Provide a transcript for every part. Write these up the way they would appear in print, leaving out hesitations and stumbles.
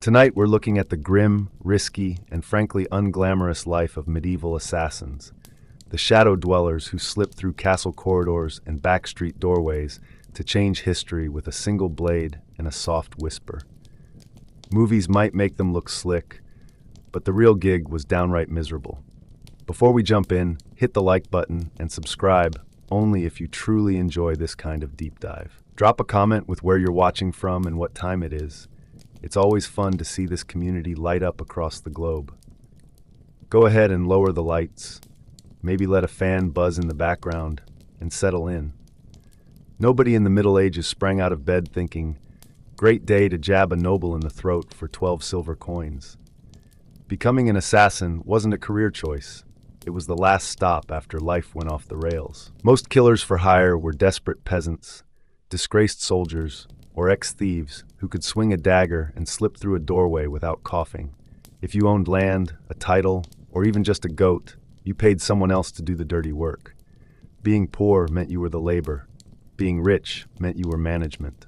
Tonight we're looking at the grim, risky, and frankly unglamorous life of medieval assassins, the shadow dwellers who slip through castle corridors and backstreet doorways to change history with a single blade and a soft whisper. Movies might make them look slick, but the real gig was downright miserable. Before we jump in, hit the like button and subscribe only if you truly enjoy this kind of deep dive. Drop a comment with where you're watching from and what time it is. It's always fun to see this community light up across the globe. Go ahead and lower the lights. Maybe let a fan buzz in the background and settle in. Nobody in the Middle Ages sprang out of bed thinking, "Great day to jab a noble in the throat for 12 silver coins." Becoming an assassin wasn't a career choice. It was the last stop after life went off the rails. Most killers for hire were desperate peasants, disgraced soldiers, or ex-thieves who could swing a dagger and slip through a doorway without coughing. If you owned land, a title, or even just a goat, you paid someone else to do the dirty work. Being poor meant you were the labor. Being rich meant you were management.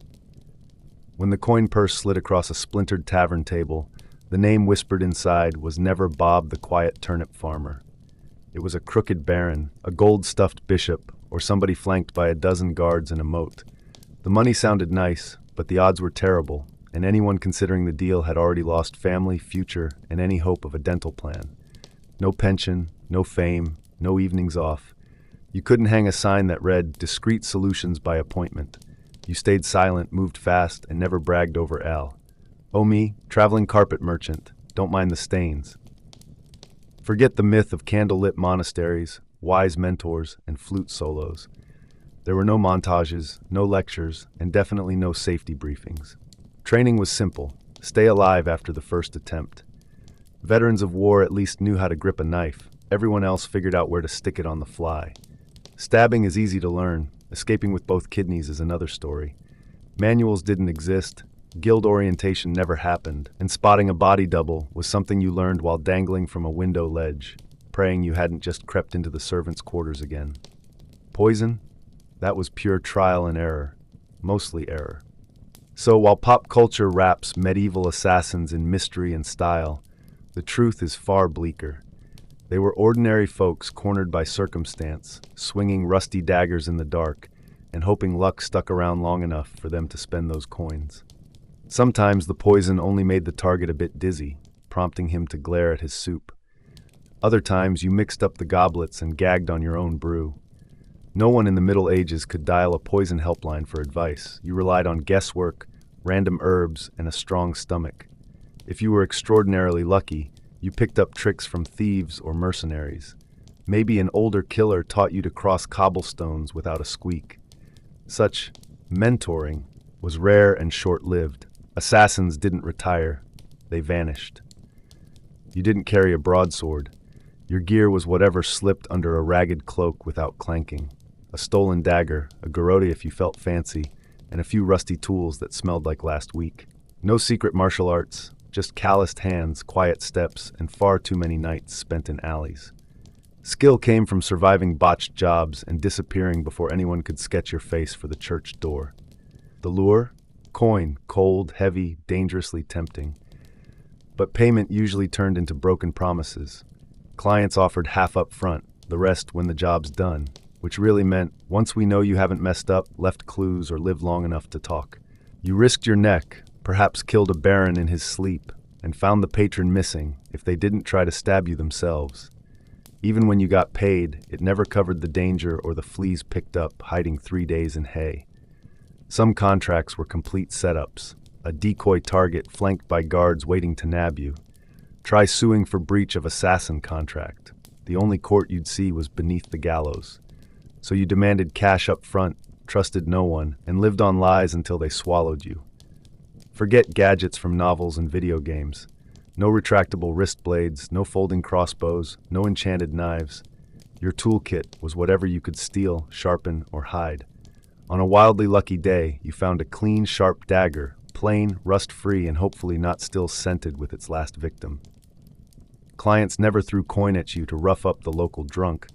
When the coin purse slid across a splintered tavern table, the name whispered inside was never Bob the quiet turnip farmer. It was a crooked baron, a gold-stuffed bishop, or somebody flanked by a dozen guards in a moat. The money sounded nice, but the odds were terrible, and anyone considering the deal had already lost family, future, and any hope of a dental plan. No pension, no fame, no evenings off. You couldn't hang a sign that read, "Discreet solutions by appointment." You stayed silent, moved fast, and never bragged over Al. Oh me, traveling carpet merchant, don't mind the stains. Forget the myth of candlelit monasteries, wise mentors, and flute solos. There were no montages, no lectures, and definitely no safety briefings. Training was simple. Stay alive after the first attempt. Veterans of war at least knew how to grip a knife. Everyone else figured out where to stick it on the fly. Stabbing is easy to learn. Escaping with both kidneys is another story. Manuals didn't exist. Guild orientation never happened. And spotting a body double was something you learned while dangling from a window ledge, praying you hadn't just crept into the servants' quarters again. Poison? That was pure trial and error, mostly error. So while pop culture wraps medieval assassins in mystery and style, the truth is far bleaker. They were ordinary folks cornered by circumstance, swinging rusty daggers in the dark, and hoping luck stuck around long enough for them to spend those coins. Sometimes the poison only made the target a bit dizzy, prompting him to glare at his soup. Other times you mixed up the goblets and gagged on your own brew. No one in the Middle Ages could dial a poison helpline for advice. You relied on guesswork, random herbs, and a strong stomach. If you were extraordinarily lucky, you picked up tricks from thieves or mercenaries. Maybe an older killer taught you to cross cobblestones without a squeak. Such mentoring was rare and short-lived. Assassins didn't retire, they vanished. You didn't carry a broadsword. Your gear was whatever slipped under a ragged cloak without clanking. A stolen dagger, a garrote if you felt fancy, and a few rusty tools that smelled like last week. No secret martial arts, just calloused hands, quiet steps, and far too many nights spent in alleys. Skill came from surviving botched jobs and disappearing before anyone could sketch your face for the church door. The lure? Coin, cold, heavy, dangerously tempting. But payment usually turned into broken promises. Clients offered half up front, the rest when the job's done, which really meant, once we know you haven't messed up, left clues, or lived long enough to talk. You risked your neck, perhaps killed a baron in his sleep, and found the patron missing if they didn't try to stab you themselves. Even when you got paid, it never covered the danger or the fleas picked up hiding 3 days in hay. Some contracts were complete setups, a decoy target flanked by guards waiting to nab you. Try suing for breach of assassin contract. The only court you'd see was beneath the gallows. So you demanded cash up front, trusted no one, and lived on lies until they swallowed you. Forget gadgets from novels and video games. No retractable wrist blades, no folding crossbows, no enchanted knives. Your toolkit was whatever you could steal, sharpen, or hide. On a wildly lucky day, you found a clean, sharp dagger, plain, rust-free, and hopefully not still scented with its last victim. Clients never threw coin at you to rough up the local drunk.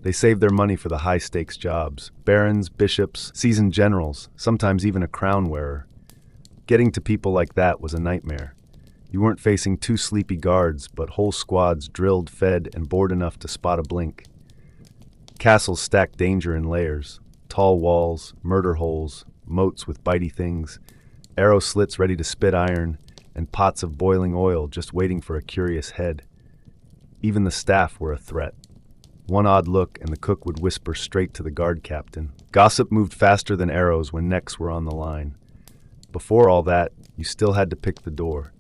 They saved their money for the high-stakes jobs. Barons, bishops, seasoned generals, sometimes even a crown wearer. Getting to people like that was a nightmare. You weren't facing two sleepy guards, but whole squads drilled, fed, and bored enough to spot a blink. Castles stacked danger in layers. Tall walls, murder holes, moats with bitey things, arrow slits ready to spit iron, and pots of boiling oil just waiting for a curious head. Even the staff were a threat. One odd look and the cook would whisper straight to the guard captain. Gossip moved faster than arrows when necks were on the line. Before all that, you still had to pick the door.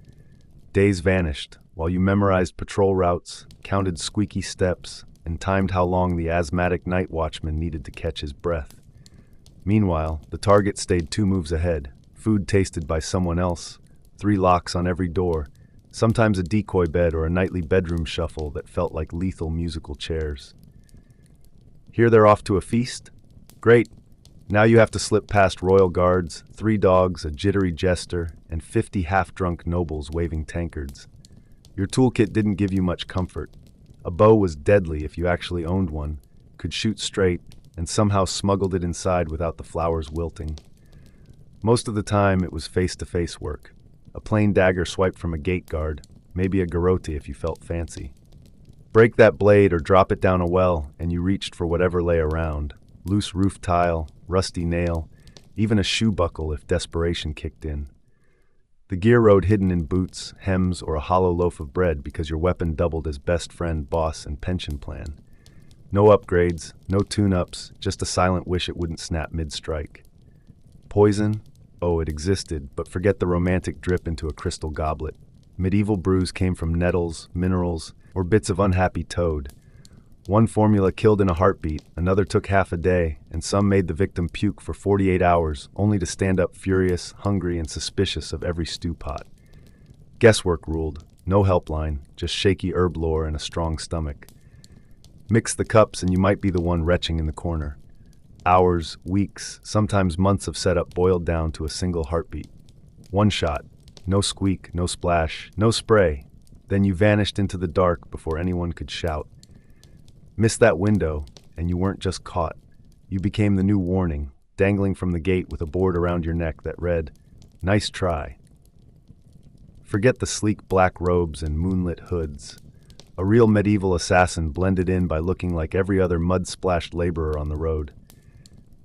Days vanished while you memorized patrol routes, counted squeaky steps, and timed how long the asthmatic night watchman needed to catch his breath. Meanwhile, the target stayed 2 moves ahead, food tasted by someone else, 3 locks on every door, sometimes a decoy bed or a nightly bedroom shuffle that felt like lethal musical chairs. Here they're off to a feast? Great. Now you have to slip past royal guards, 3 dogs, a jittery jester, and 50 half-drunk nobles waving tankards. Your toolkit didn't give you much comfort. A bow was deadly if you actually owned one, could shoot straight, and somehow smuggled it inside without the flowers wilting. Most of the time, it was face-to-face work. A plain dagger swiped from a gate guard, maybe a garrote if you felt fancy. Break that blade or drop it down a well, and you reached for whatever lay around. Loose roof tile, rusty nail, even a shoe buckle if desperation kicked in. The gear rode hidden in boots, hems, or a hollow loaf of bread because your weapon doubled as best friend, boss, and pension plan. No upgrades, no tune-ups, just a silent wish it wouldn't snap mid-strike. Poison? Oh, it existed, but forget the romantic drip into a crystal goblet. Medieval brews came from nettles, minerals, or bits of unhappy toad. One formula killed in a heartbeat, another took half a day, and some made the victim puke for 48 hours, only to stand up furious, hungry, and suspicious of every stew pot. Guesswork ruled. No helpline, just shaky herb lore and a strong stomach. Mix the cups and you might be the one retching in the corner. Hours, weeks, sometimes months of setup boiled down to a single heartbeat. One shot. No squeak, no splash, no spray. Then you vanished into the dark before anyone could shout. Missed that window, and you weren't just caught. You became the new warning, dangling from the gate with a board around your neck that read, "Nice try." Forget the sleek black robes and moonlit hoods. A real medieval assassin blended in by looking like every other mud-splashed laborer on the road.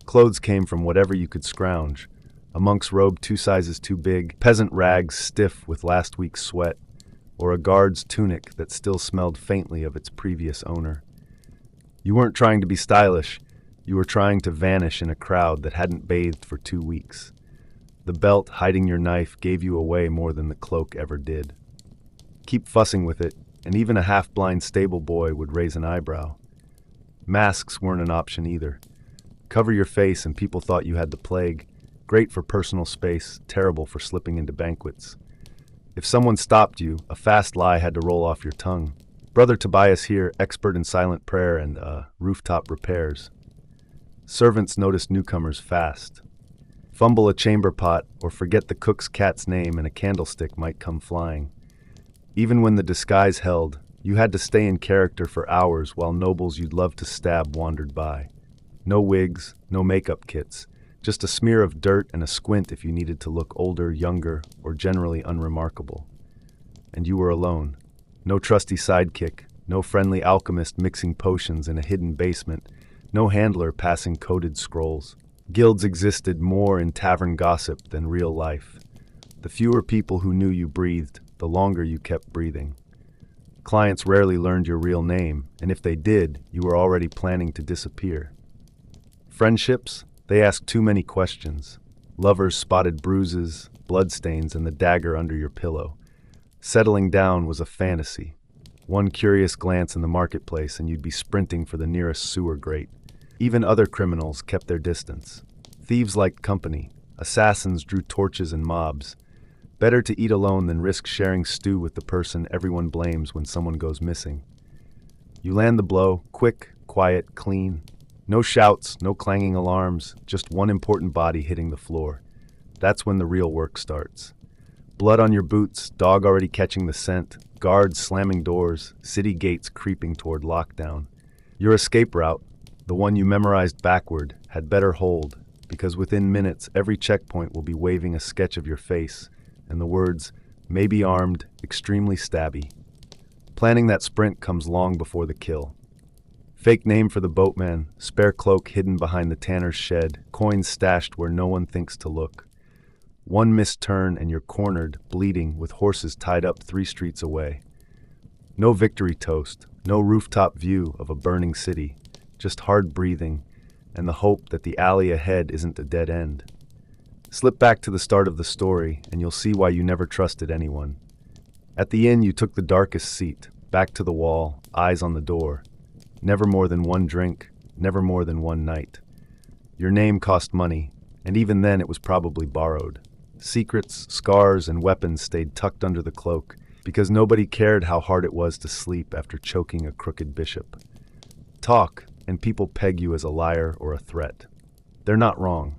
Clothes came from whatever you could scrounge. A monk's robe 2 sizes too big, peasant rags stiff with last week's sweat, or a guard's tunic that still smelled faintly of its previous owner. You weren't trying to be stylish, you were trying to vanish in a crowd that hadn't bathed for 2 weeks. The belt hiding your knife gave you away more than the cloak ever did. Keep fussing with it, and even a half-blind stable boy would raise an eyebrow. Masks weren't an option either. Cover your face and people thought you had the plague. Great for personal space, terrible for slipping into banquets. If someone stopped you, a fast lie had to roll off your tongue. Brother Tobias here, expert in silent prayer and rooftop repairs. Servants noticed newcomers fast. Fumble a chamber pot or forget the cook's cat's name and a candlestick might come flying. Even when the disguise held, you had to stay in character for hours while nobles you'd love to stab wandered by. No wigs, no makeup kits, just a smear of dirt and a squint if you needed to look older, younger, or generally unremarkable. And you were alone. No trusty sidekick, no friendly alchemist mixing potions in a hidden basement, no handler passing coded scrolls. Guilds existed more in tavern gossip than real life. The fewer people who knew you breathed, the longer you kept breathing. Clients rarely learned your real name, and if they did, you were already planning to disappear. Friendships? They asked too many questions. Lovers spotted bruises, bloodstains, and the dagger under your pillow. Settling down was a fantasy. One curious glance in the marketplace and you'd be sprinting for the nearest sewer grate. Even other criminals kept their distance. Thieves liked company. Assassins drew torches and mobs. Better to eat alone than risk sharing stew with the person everyone blames when someone goes missing. You land the blow, quick, quiet, clean. No shouts, no clanging alarms, just one important body hitting the floor. That's when the real work starts. Blood on your boots, dog already catching the scent, guards slamming doors, city gates creeping toward lockdown. Your escape route, the one you memorized backward, had better hold, because within minutes every checkpoint will be waving a sketch of your face and the words, maybe armed, extremely stabby. Planning that sprint comes long before the kill. Fake name for the boatman, spare cloak hidden behind the tanner's shed, coins stashed where no one thinks to look. One missed turn and you're cornered, bleeding, with horses tied up 3 streets away. No victory toast, no rooftop view of a burning city, just hard breathing and the hope that the alley ahead isn't a dead end. Slip back to the start of the story and you'll see why you never trusted anyone. At the inn you took the darkest seat, back to the wall, eyes on the door. Never more than one drink, never more than one night. Your name cost money, and even then it was probably borrowed. Secrets, scars, and weapons stayed tucked under the cloak, because nobody cared how hard it was to sleep after choking a crooked bishop. Talk, and people peg you as a liar or a threat. They're not wrong.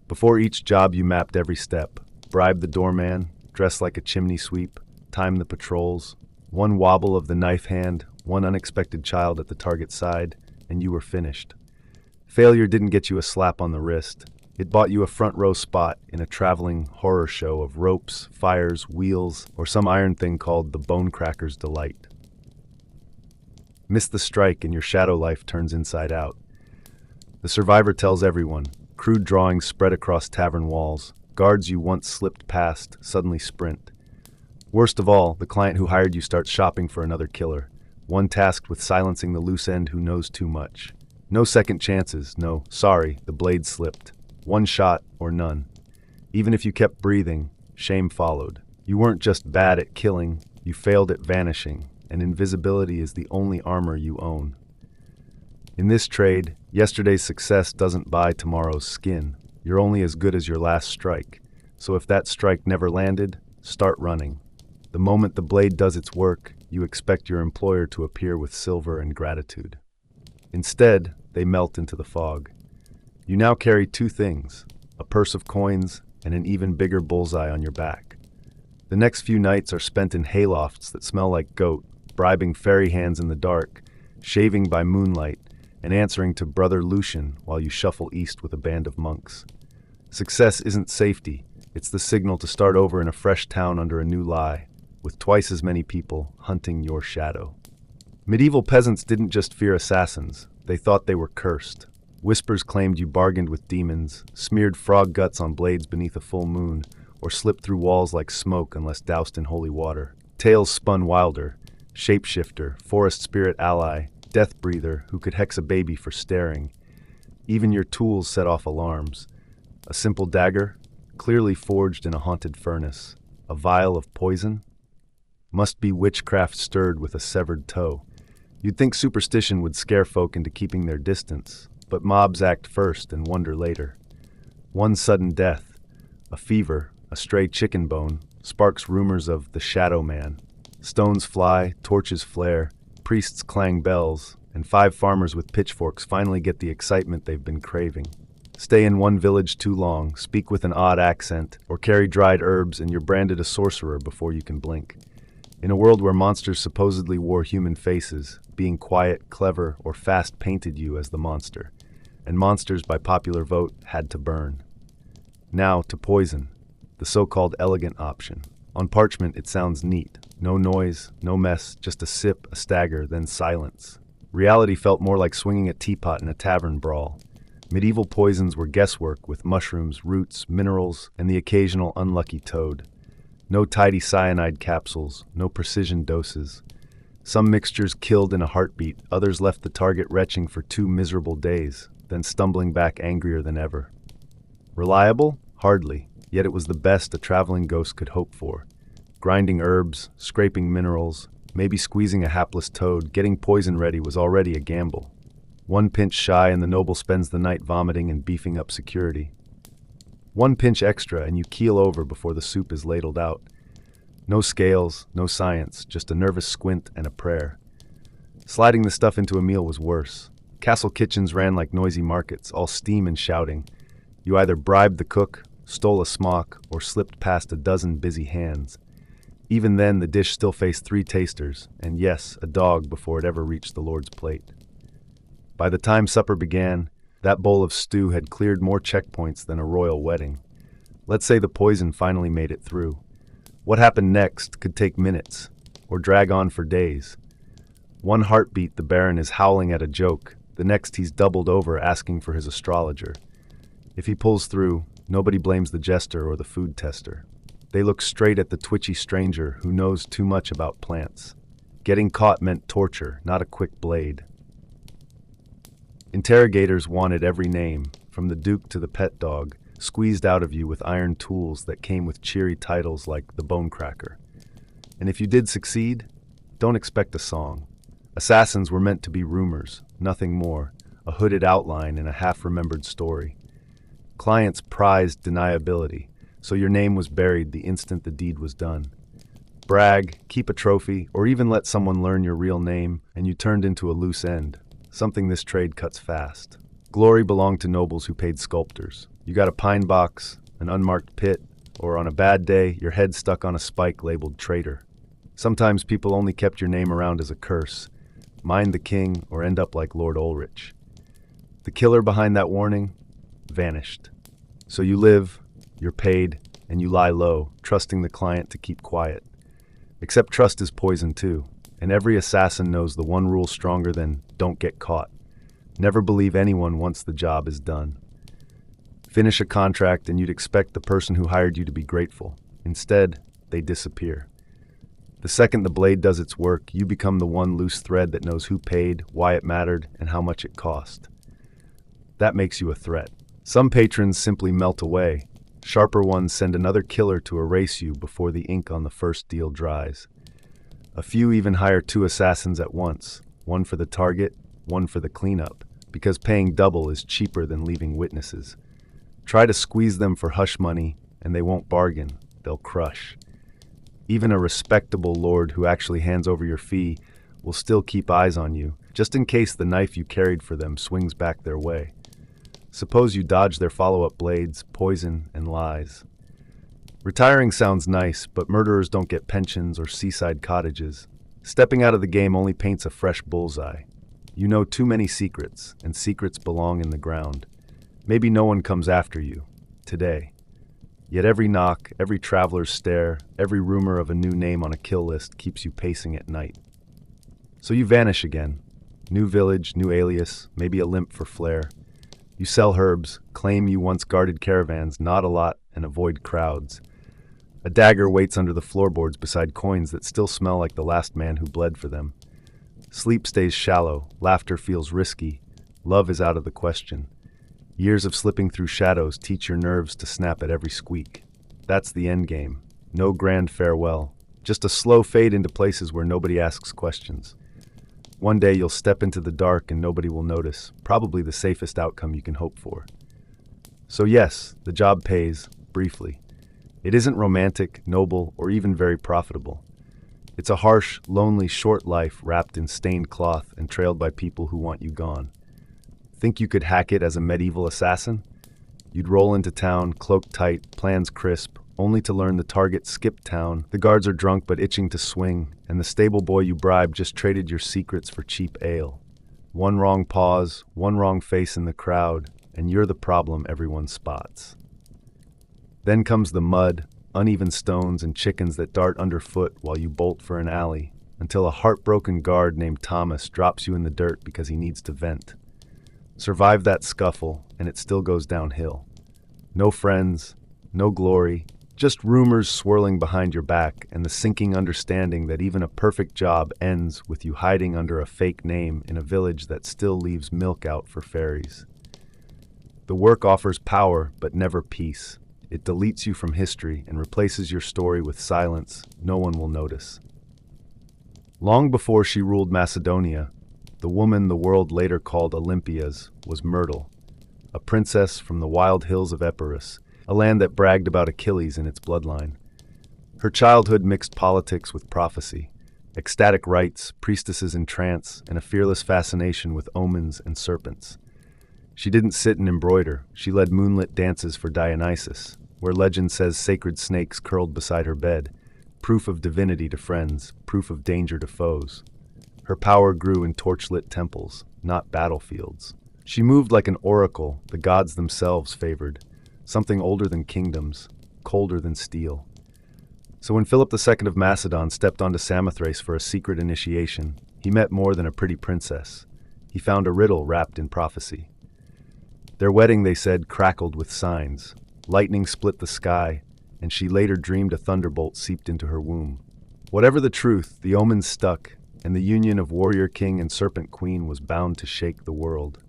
Before each job you mapped every step, bribed the doorman, dressed like a chimney sweep, timed the patrols, one wobble of the knife hand, one unexpected child at the target side, and you were finished. Failure didn't get you a slap on the wrist. It bought you a front row spot in a traveling horror show of ropes, fires, wheels, or some iron thing called the Bone Cracker's Delight. Miss the strike and your shadow life turns inside out. The survivor tells everyone, crude drawings spread across tavern walls, guards you once slipped past suddenly sprint. Worst of all, the client who hired you starts shopping for another killer, one tasked with silencing the loose end who knows too much. No second chances, no, sorry, the blade slipped. One shot or none. Even if you kept breathing, shame followed. You weren't just bad at killing, you failed at vanishing, and invisibility is the only armor you own. In this trade, yesterday's success doesn't buy tomorrow's skin. You're only as good as your last strike. So if that strike never landed, start running. The moment the blade does its work, you expect your employer to appear with silver and gratitude. Instead, they melt into the fog. You now carry 2 things, a purse of coins and an even bigger bullseye on your back. The next few nights are spent in haylofts that smell like goat, bribing fairy hands in the dark, shaving by moonlight, and answering to Brother Lucian while you shuffle east with a band of monks. Success isn't safety, it's the signal to start over in a fresh town under a new lie, with twice as many people hunting your shadow. Medieval peasants didn't just fear assassins, they thought they were cursed. Whispers claimed you bargained with demons, smeared frog guts on blades beneath a full moon, or slipped through walls like smoke unless doused in holy water. Tales spun wilder, shapeshifter, forest spirit ally, death breather who could hex a baby for staring. Even your tools set off alarms. A simple dagger, clearly forged in a haunted furnace. A vial of poison? Must be witchcraft stirred with a severed toe. You'd think superstition would scare folk into keeping their distance, but mobs act first and wonder later. One sudden death, a fever, a stray chicken bone, sparks rumors of the Shadow Man. Stones fly, torches flare, priests clang bells, and 5 farmers with pitchforks finally get the excitement they've been craving. Stay in one village too long, speak with an odd accent, or carry dried herbs and you're branded a sorcerer before you can blink. In a world where monsters supposedly wore human faces, being quiet, clever, or fast painted you as the monster. And monsters, by popular vote, had to burn. Now to poison, the so-called elegant option. On parchment, it sounds neat. No noise, no mess, just a sip, a stagger, then silence. Reality felt more like swinging a teapot in a tavern brawl. Medieval poisons were guesswork with mushrooms, roots, minerals, and the occasional unlucky toad. No tidy cyanide capsules, no precision doses. Some mixtures killed in a heartbeat, others left the target retching for 2 miserable days, then stumbling back angrier than ever. Reliable? Hardly, yet it was the best a traveling ghost could hope for. Grinding herbs, scraping minerals, maybe squeezing a hapless toad, getting poison ready was already a gamble. One pinch shy and the noble spends the night vomiting and beefing up security. One pinch extra and you keel over before the soup is ladled out. No scales, no science, just a nervous squint and a prayer. Sliding the stuff into a meal was worse. Castle kitchens ran like noisy markets, all steam and shouting. You either bribed the cook, stole a smock, or slipped past a dozen busy hands. Even then, the dish still faced 3 tasters, and yes, a dog before it ever reached the Lord's plate. By the time supper began, that bowl of stew had cleared more checkpoints than a royal wedding. Let's say the poison finally made it through. What happened next could take minutes, or drag on for days. One heartbeat, the Baron is howling at a joke. The next, he's doubled over asking for his astrologer. If he pulls through, nobody blames the jester or the food tester. They look straight at the twitchy stranger who knows too much about plants. Getting caught meant torture, not a quick blade. Interrogators wanted every name, from the Duke to the pet dog, squeezed out of you with iron tools that came with cheery titles like the Bone Cracker. And if you did succeed, don't expect a song. Assassins were meant to be rumors, nothing more, a hooded outline in a half-remembered story. Clients prized deniability, so your name was buried the instant the deed was done. Brag, keep a trophy, or even let someone learn your real name, and you turned into a loose end, something this trade cuts fast. Glory belonged to nobles who paid sculptors. You got a pine box, an unmarked pit, or on a bad day, your head stuck on a spike labeled traitor. Sometimes people only kept your name around as a curse. Mind the king or end up like Lord Ulrich. The killer behind that warning vanished. So you live, you're paid, and you lie low, trusting the client to keep quiet. Except trust is poison too, and every assassin knows the one rule stronger than don't get caught. Never believe anyone once the job is done. Finish a contract and you'd expect the person who hired you to be grateful. Instead, they disappear. The second the blade does its work, you become the one loose thread that knows who paid, why it mattered, and how much it cost. That makes you a threat. Some patrons simply melt away. Sharper ones send another killer to erase you before the ink on the first deal dries. A few even hire 2 assassins at once, one for the target, one for the cleanup, because paying double is cheaper than leaving witnesses. Try to squeeze them for hush money, and they won't bargain, they'll crush. Even a respectable lord who actually hands over your fee will still keep eyes on you, just in case the knife you carried for them swings back their way. Suppose you dodge their follow-up blades, poison, and lies. Retiring sounds nice, but murderers don't get pensions or seaside cottages. Stepping out of the game only paints a fresh bullseye. You know too many secrets, and secrets belong in the ground. Maybe no one comes after you, today. Yet every knock, every traveler's stare, every rumor of a new name on a kill list keeps you pacing at night. So you vanish again. New village, new alias, maybe a limp for flair. You sell herbs, claim you once guarded caravans, nod a lot, and avoid crowds. A dagger waits under the floorboards beside coins that still smell like the last man who bled for them. Sleep stays shallow, laughter feels risky, love is out of the question. Years of slipping through shadows teach your nerves to snap at every squeak. That's the end game. No grand farewell. Just a slow fade into places where nobody asks questions. One day you'll step into the dark and nobody will notice. Probably the safest outcome you can hope for. So yes, the job pays, briefly. It isn't romantic, noble, or even very profitable. It's a harsh, lonely, short life wrapped in stained cloth and trailed by people who want you gone. Think you could hack it as a medieval assassin? You'd roll into town, cloak tight, plans crisp, only to learn the target skipped town, the guards are drunk but itching to swing, and the stable boy you bribed just traded your secrets for cheap ale. One wrong pause, one wrong face in the crowd, and you're the problem everyone spots. Then comes the mud, uneven stones, and chickens that dart underfoot while you bolt for an alley, until a heartbroken guard named Thomas drops you in the dirt because he needs to vent. Survive that scuffle, and it still goes downhill. No friends, no glory, just rumors swirling behind your back and the sinking understanding that even a perfect job ends with you hiding under a fake name in a village that still leaves milk out for fairies. The work offers power, but never peace. It deletes you from history and replaces your story with silence no one will notice. Long before she ruled Macedonia, the woman the world later called Olympias was Myrtle, a princess from the wild hills of Epirus, a land that bragged about Achilles in its bloodline. Her childhood mixed politics with prophecy, ecstatic rites, priestesses in trance, and a fearless fascination with omens and serpents. She didn't sit and embroider, she led moonlit dances for Dionysus, where legend says sacred snakes curled beside her bed, proof of divinity to friends, proof of danger to foes. Her power grew in torchlit temples, not battlefields. She moved like an oracle the gods themselves favored, something older than kingdoms, colder than steel. So when Philip II of Macedon stepped onto Samothrace for a secret initiation, he met more than a pretty princess. He found a riddle wrapped in prophecy. Their wedding, they said, crackled with signs. Lightning split the sky, and she later dreamed a thunderbolt seeped into her womb. Whatever the truth, the omens stuck, and the union of warrior king and serpent queen was bound to shake the world.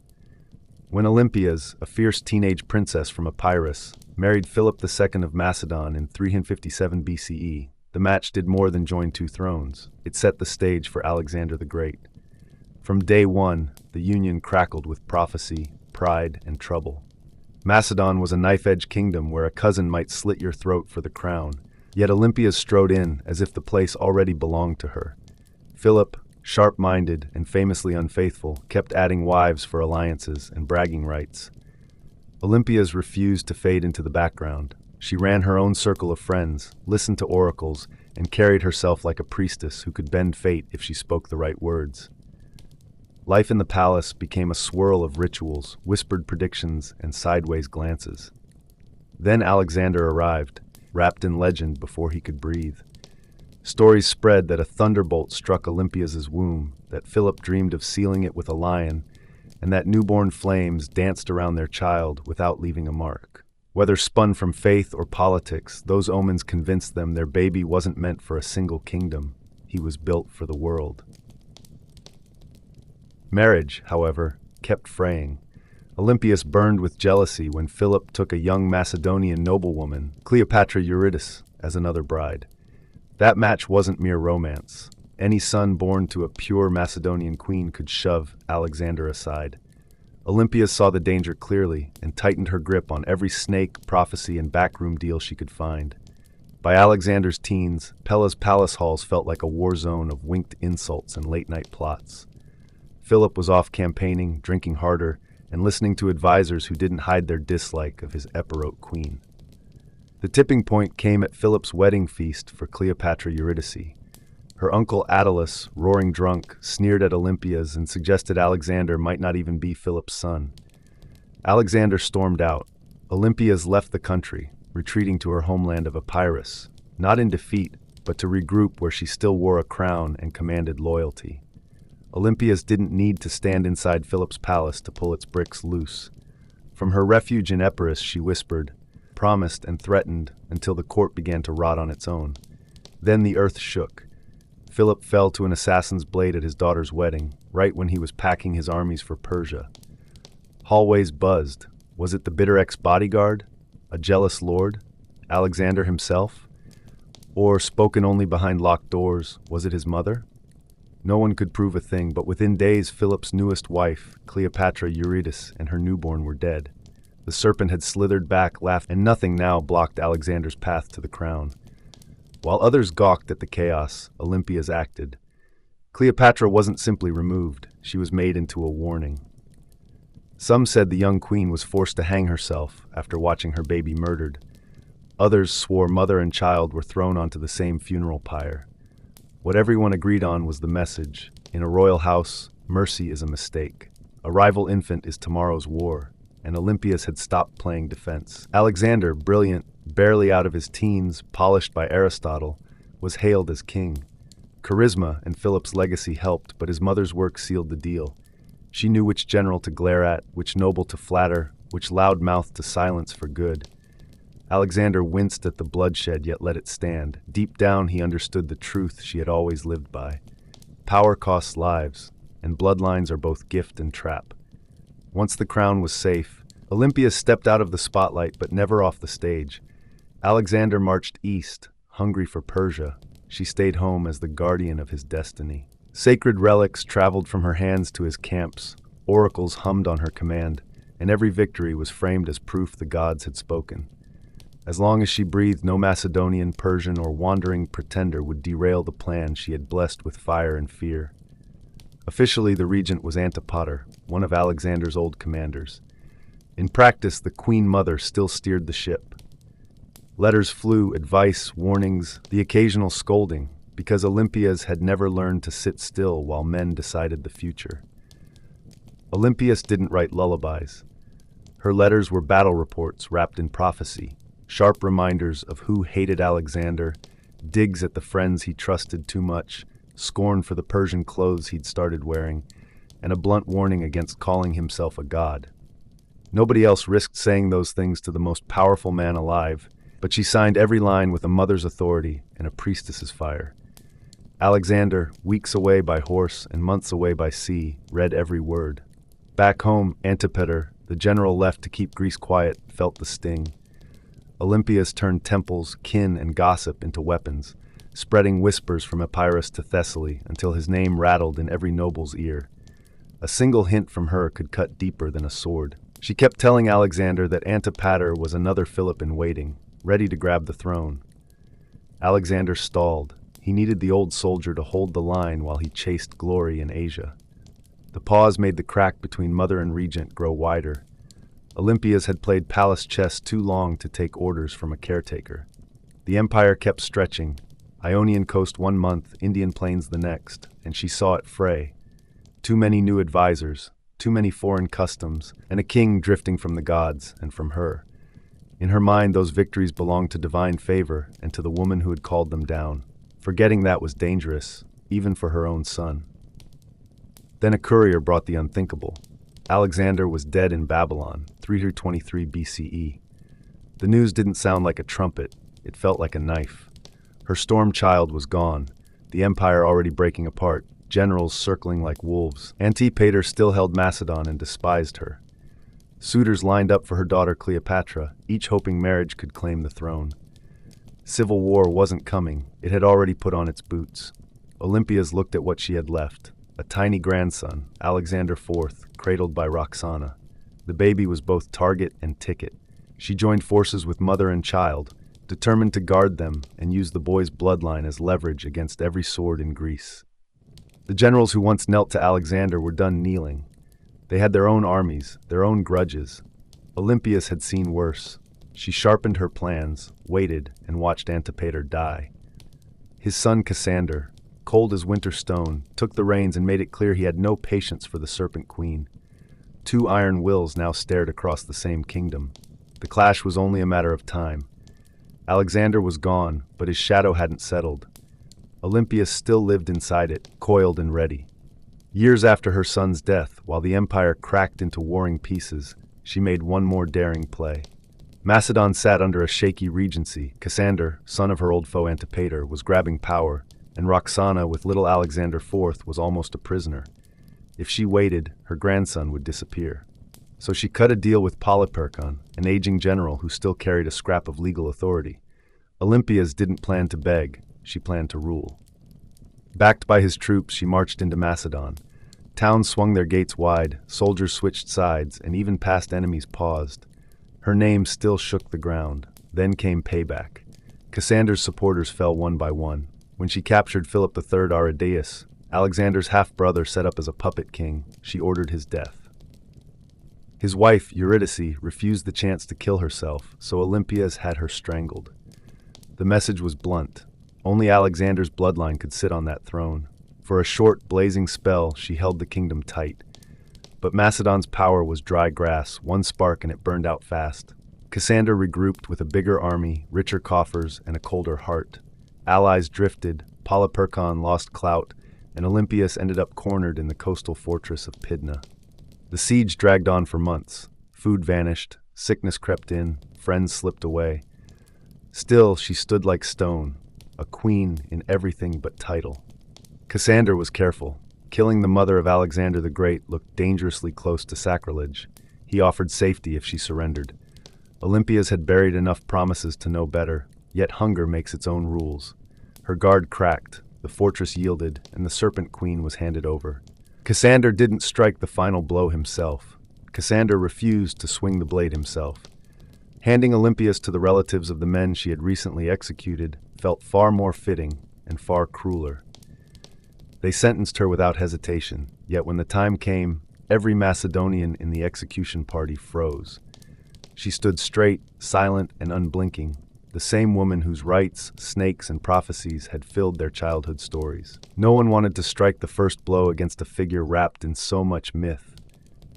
When Olympias, a fierce teenage princess from Epirus, married Philip II of Macedon in 357 BCE, the match did more than join two thrones. It set the stage for Alexander the Great. From day one, the union crackled with prophecy, pride, and trouble. Macedon was a knife-edge kingdom where a cousin might slit your throat for the crown, yet Olympias strode in as if the place already belonged to her. Philip, sharp-minded and famously unfaithful, kept adding wives for alliances and bragging rights. Olympias refused to fade into the background. She ran her own circle of friends, listened to oracles, and carried herself like a priestess who could bend fate if she spoke the right words. Life in the palace became a swirl of rituals, whispered predictions, and sideways glances. Then Alexander arrived, wrapped in legend before he could breathe. Stories spread that a thunderbolt struck Olympias' womb, that Philip dreamed of sealing it with a lion, and that newborn flames danced around their child without leaving a mark. Whether spun from faith or politics, those omens convinced them their baby wasn't meant for a single kingdom. He was built for the world. Marriage, however, kept fraying. Olympias burned with jealousy when Philip took a young Macedonian noblewoman, Cleopatra Eurydice, as another bride. That match wasn't mere romance. Any son born to a pure Macedonian queen could shove Alexander aside. Olympias saw the danger clearly and tightened her grip on every snake, prophecy, and backroom deal she could find. By Alexander's teens, Pella's palace halls felt like a war zone of winked insults and late-night plots. Philip was off campaigning, drinking harder, and listening to advisors who didn't hide their dislike of his Epirote queen. The tipping point came at Philip's wedding feast for Cleopatra Eurydice. Her uncle Attalus, roaring drunk, sneered at Olympias and suggested Alexander might not even be Philip's son. Alexander stormed out. Olympias left the country, retreating to her homeland of Epirus, not in defeat, but to regroup where she still wore a crown and commanded loyalty. Olympias didn't need to stand inside Philip's palace to pull its bricks loose. From her refuge in Epirus, she whispered, promised, and threatened until the court began to rot on its own. Then the earth shook. Philip fell to an assassin's blade at his daughter's wedding, right when he was packing his armies for Persia. Hallways buzzed. Was it the bitter ex-bodyguard? A jealous lord? Alexander himself? Or, spoken only behind locked doors, was it his mother? No one could prove a thing, but within days Philip's newest wife, Cleopatra Eurydice, and her newborn were dead. The serpent had slithered back, laughed, and nothing now blocked Alexander's path to the crown. While others gawked at the chaos, Olympias acted. Cleopatra wasn't simply removed, she was made into a warning. Some said the young queen was forced to hang herself after watching her baby murdered. Others swore mother and child were thrown onto the same funeral pyre. What everyone agreed on was the message: in a royal house, mercy is a mistake. A rival infant is tomorrow's war, and Olympias had stopped playing defense. Alexander, brilliant, barely out of his teens, polished by Aristotle, was hailed as king. Charisma and Philip's legacy helped, but his mother's work sealed the deal. She knew which general to glare at, which noble to flatter, which loud-mouth to silence for good. Alexander winced at the bloodshed, yet let it stand. Deep down, he understood the truth she had always lived by. Power costs lives, and bloodlines are both gift and trap. Once the crown was safe, Olympias stepped out of the spotlight, but never off the stage. Alexander marched east, hungry for Persia. She stayed home as the guardian of his destiny. Sacred relics traveled from her hands to his camps. Oracles hummed on her command, and every victory was framed as proof the gods had spoken. As long as she breathed, no Macedonian, Persian, or wandering pretender would derail the plan she had blessed with fire and fear. Officially, the regent was Antipater, one of Alexander's old commanders. In practice, the queen mother still steered the ship. Letters flew, advice, warnings, the occasional scolding, because Olympias had never learned to sit still while men decided the future. Olympias didn't write lullabies. Her letters were battle reports wrapped in prophecy, sharp reminders of who hated Alexander digs at the friends he trusted too much, scorn for the Persian clothes he'd started wearing, and a blunt warning against calling himself a god. Nobody else risked saying those things to the most powerful man alive, but she signed every line with a mother's authority and a priestess's fire. Alexander, weeks away by horse and months away by sea, read every word. Back home, Antipater, the general left to keep Greece quiet, felt the sting. Olympias turned temples, kin, and gossip into weapons, spreading whispers from Epirus to Thessaly until his name rattled in every noble's ear. A single hint from her could cut deeper than a sword. She kept telling Alexander that Antipater was another Philip in waiting, ready to grab the throne. Alexander stalled. He needed the old soldier to hold the line while he chased glory in Asia. The pause made the crack between mother and regent grow wider. Olympias had played palace chess too long to take orders from a caretaker. The empire kept stretching. Ionian coast 1 month, Indian plains the next, and she saw it fray. Too many new advisors, too many foreign customs, and a king drifting from the gods and from her. In her mind, those victories belonged to divine favor and to the woman who had called them down. Forgetting that was dangerous, even for her own son. Then a courier brought the unthinkable. Alexander was dead in Babylon, 323 BCE. The news didn't sound like a trumpet, it felt like a knife. Her storm child was gone, the empire already breaking apart, generals circling like wolves. Antipater still held Macedon and despised her. Suitors lined up for her daughter Cleopatra, each hoping marriage could claim the throne. Civil war wasn't coming, it had already put on its boots. Olympias looked at what she had left. A tiny grandson, Alexander IV, cradled by Roxana. The baby was both target and ticket. She joined forces with mother and child, determined to guard them and use the boy's bloodline as leverage against every sword in Greece. The generals who once knelt to Alexander were done kneeling. They had their own armies, their own grudges. Olympias had seen worse. She sharpened her plans, waited, and watched Antipater die. His son Cassander, cold as winter stone, took the reins and made it clear he had no patience for the Serpent Queen. 2 iron wills now stared across the same kingdom. The clash was only a matter of time. Alexander was gone, but his shadow hadn't settled. Olympias still lived inside it, coiled and ready. Years after her son's death, while the empire cracked into warring pieces, she made one more daring play. Macedon sat under a shaky regency. Cassander, son of her old foe Antipater, was grabbing power, and Roxana, with little Alexander IV, was almost a prisoner. If she waited, her grandson would disappear. So she cut a deal with Polyperchon, an aging general who still carried a scrap of legal authority. Olympias didn't plan to beg, she planned to rule. Backed by his troops, she marched into Macedon. Towns swung their gates wide, soldiers switched sides, and even past enemies paused. Her name still shook the ground. Then came payback. Cassander's supporters fell one by one. When she captured Philip III Aridaeus, Alexander's half-brother set up as a puppet king, she ordered his death. His wife, Eurydice, refused the chance to kill herself, so Olympias had her strangled. The message was blunt. Only Alexander's bloodline could sit on that throne. For a short, blazing spell, she held the kingdom tight. But Macedon's power was dry grass, one spark and it burned out fast. Cassander regrouped with a bigger army, richer coffers, and a colder heart. Allies drifted, Polyperchon lost clout, and Olympias ended up cornered in the coastal fortress of Pydna. The siege dragged on for months. Food vanished, sickness crept in, friends slipped away. Still, she stood like stone, a queen in everything but title. Cassander was careful. Killing the mother of Alexander the Great looked dangerously close to sacrilege. He offered safety if she surrendered. Olympias had buried enough promises to know better, yet hunger makes its own rules. Her guard cracked, the fortress yielded, and the Serpent Queen was handed over. Cassander didn't strike the final blow himself. Cassander refused to swing the blade himself. Handing Olympias to the relatives of the men she had recently executed felt far more fitting and far crueler. They sentenced her without hesitation, yet when the time came, every Macedonian in the execution party froze. She stood straight, silent, and unblinking, the same woman whose rites, snakes, and prophecies had filled their childhood stories. No one wanted to strike the first blow against a figure wrapped in so much myth.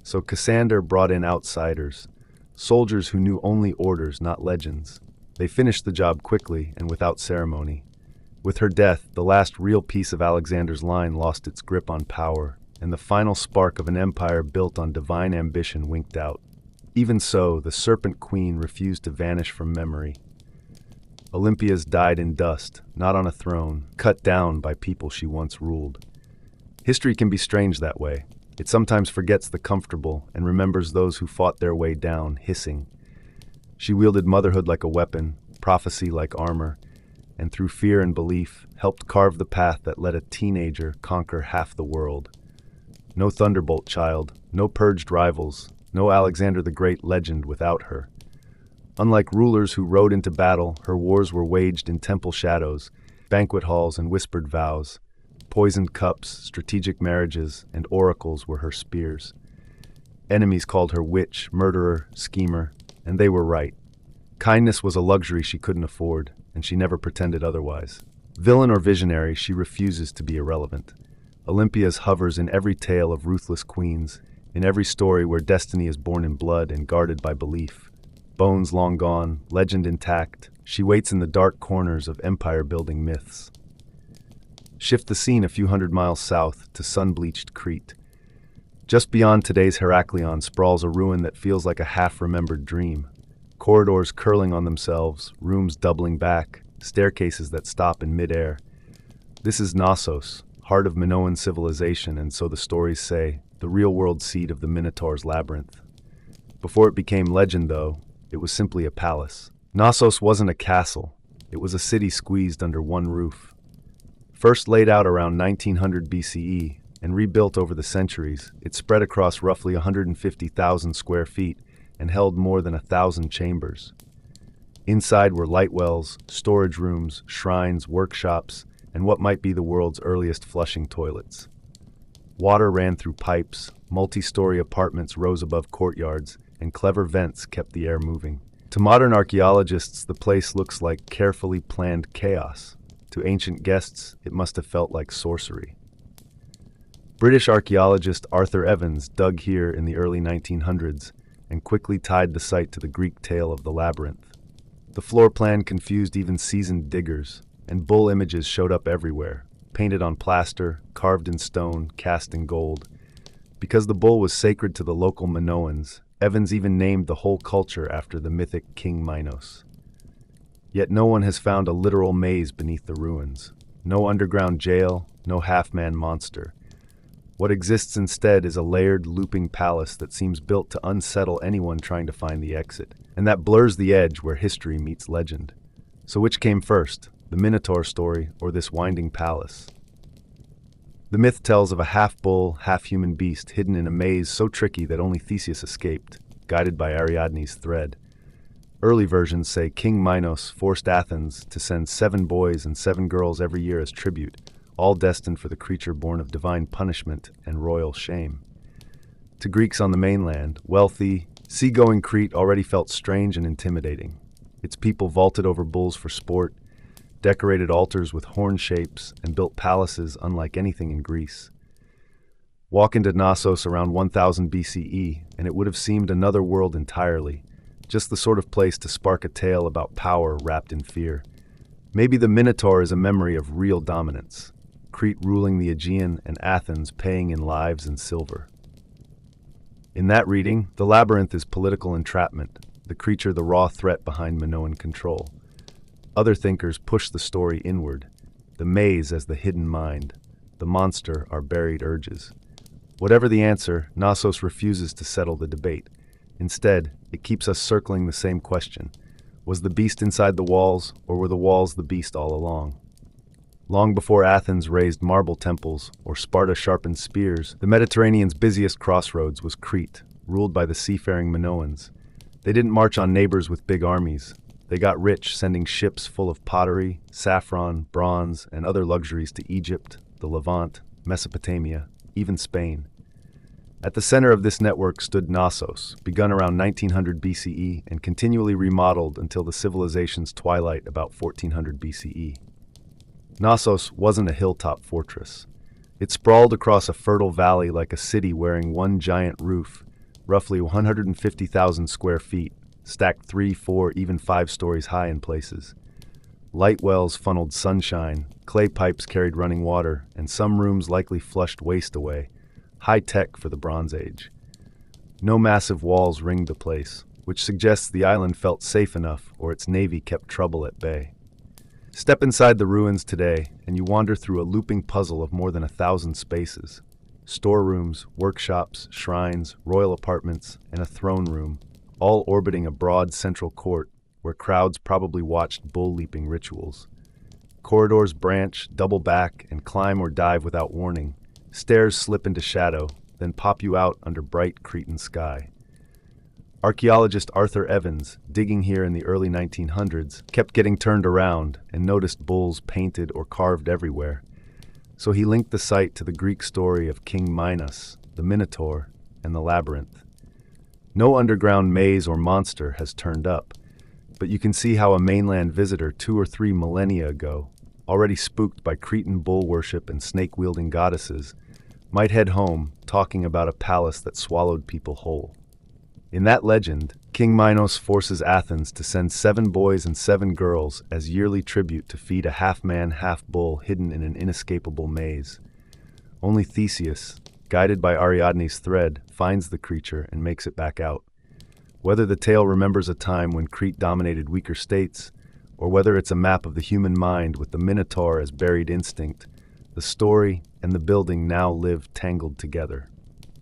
So Cassander brought in outsiders, soldiers who knew only orders, not legends. They finished the job quickly and without ceremony. With her death, the last real piece of Alexander's line lost its grip on power, and the final spark of an empire built on divine ambition winked out. Even so, the Serpent Queen refused to vanish from memory. Olympias died in dust, not on a throne, cut down by people she once ruled. History can be strange that way. It sometimes forgets the comfortable and remembers those who fought their way down, hissing. She wielded motherhood like a weapon, prophecy like armor, and through fear and belief, helped carve the path that let a teenager conquer half the world. No Thunderbolt child, no purged rivals, no Alexander the Great legend without her. Unlike rulers who rode into battle, her wars were waged in temple shadows, banquet halls and whispered vows. Poisoned cups, strategic marriages, and oracles were her spears. Enemies called her witch, murderer, schemer, and they were right. Kindness was a luxury she couldn't afford, and she never pretended otherwise. Villain or visionary, she refuses to be irrelevant. Olympias hovers in every tale of ruthless queens, in every story where destiny is born in blood and guarded by belief. Bones long gone, legend intact, she waits in the dark corners of empire-building myths. Shift the scene a few hundred miles south to sun-bleached Crete. Just beyond today's Heraklion sprawls a ruin that feels like a half-remembered dream. Corridors curling on themselves, rooms doubling back, staircases that stop in midair. This is Knossos, heart of Minoan civilization, and so the stories say, the real-world seat of the Minotaur's labyrinth. Before it became legend, though, it was simply a palace. Knossos wasn't a castle. It was a city squeezed under one roof. First laid out around 1900 BCE and rebuilt over the centuries, it spread across roughly 150,000 square feet and held more than 1,000 chambers. Inside were light wells, storage rooms, shrines, workshops, and what might be the world's earliest flushing toilets. Water ran through pipes, multi-story apartments rose above courtyards, and clever vents kept the air moving. To modern archaeologists, the place looks like carefully planned chaos. To ancient guests, it must have felt like sorcery. British archaeologist Arthur Evans dug here in the early 1900s and quickly tied the site to the Greek tale of the labyrinth. The floor plan confused even seasoned diggers, and bull images showed up everywhere, painted on plaster, carved in stone, cast in gold. Because the bull was sacred to the local Minoans, Evans even named the whole culture after the mythic King Minos. Yet no one has found a literal maze beneath the ruins. No underground jail, no half-man monster. What exists instead is a layered, looping palace that seems built to unsettle anyone trying to find the exit, and that blurs the edge where history meets legend. So which came first, the Minotaur story or this winding palace? The myth tells of a half-bull, half-human beast hidden in a maze so tricky that only Theseus escaped, guided by Ariadne's thread. Early versions say King Minos forced Athens to send 7 boys and 7 girls every year as tribute, all destined for the creature born of divine punishment and royal shame. To Greeks on the mainland, wealthy, seagoing Crete already felt strange and intimidating. Its people vaulted over bulls for sport, decorated altars with horn shapes, and built palaces unlike anything in Greece. Walk into Knossos around 1000 BCE, and it would have seemed another world entirely, just the sort of place to spark a tale about power wrapped in fear. Maybe the Minotaur is a memory of real dominance, Crete ruling the Aegean and Athens paying in lives and silver. In that reading, the labyrinth is political entrapment, the creature the raw threat behind Minoan control. Other thinkers push the story inward, the maze as the hidden mind, the monster our buried urges. Whatever the answer, Knossos refuses to settle the debate. Instead, it keeps us circling the same question. Was the beast inside the walls, or were the walls the beast all along? Long before Athens raised marble temples or Sparta sharpened spears, the Mediterranean's busiest crossroads was Crete, ruled by the seafaring Minoans. They didn't march on neighbors with big armies. They got rich sending ships full of pottery, saffron, bronze, and other luxuries to Egypt, the Levant, Mesopotamia, even Spain. At the center of this network stood Knossos, begun around 1900 BCE and continually remodeled until the civilization's twilight about 1400 BCE. Knossos wasn't a hilltop fortress. It sprawled across a fertile valley like a city wearing one giant roof, roughly 150,000 square feet, stacked 3, 4, even 5 stories high in places. Light wells funneled sunshine, clay pipes carried running water, and some rooms likely flushed waste away. High tech for the Bronze Age. No massive walls ringed the place, which suggests the island felt safe enough or its navy kept trouble at bay. Step inside the ruins today, and you wander through a looping puzzle of more than 1,000 spaces. Storerooms, workshops, shrines, royal apartments, and a throne room, all orbiting a broad central court where crowds probably watched bull-leaping rituals. Corridors branch, double back, and climb or dive without warning. Stairs slip into shadow, then pop you out under bright Cretan sky. Archaeologist Arthur Evans, digging here in the early 1900s, kept getting turned around and noticed bulls painted or carved everywhere. So he linked the site to the Greek story of King Minos, the Minotaur, and the labyrinth. No underground maze or monster has turned up, but you can see how a mainland visitor 2 or 3 millennia ago, already spooked by Cretan bull worship and snake-wielding goddesses, might head home talking about a palace that swallowed people whole. In that legend, King Minos forces Athens to send 7 boys and 7 girls as yearly tribute to feed a half-man, half-bull hidden in an inescapable maze. Only Theseus, guided by Ariadne's thread, finds the creature and makes it back out. Whether the tale remembers a time when Crete dominated weaker states, or whether it's a map of the human mind with the Minotaur as buried instinct, the story and the building now live tangled together.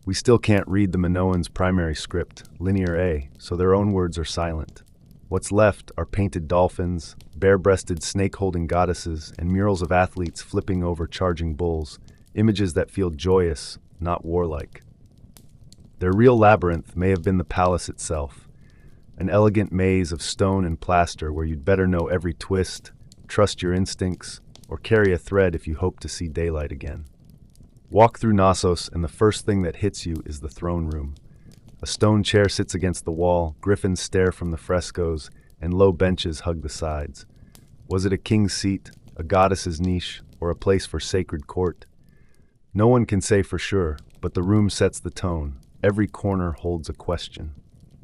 We still can't read the Minoans' primary script, Linear A, so their own words are silent. What's left are painted dolphins, bare-breasted snake-holding goddesses, and murals of athletes flipping over charging bulls, images that feel joyous, not warlike. Their real labyrinth may have been the palace itself, an elegant maze of stone and plaster where you'd better know every twist, trust your instincts, or carry a thread if you hope to see daylight again. Walk through Knossos, and the first thing that hits you is the throne room. A stone chair sits against the wall, griffins stare from the frescoes, and low benches hug the sides. Was it a king's seat, a goddess's niche, or a place for sacred court? No one can say for sure, but the room sets the tone. Every corner holds a question.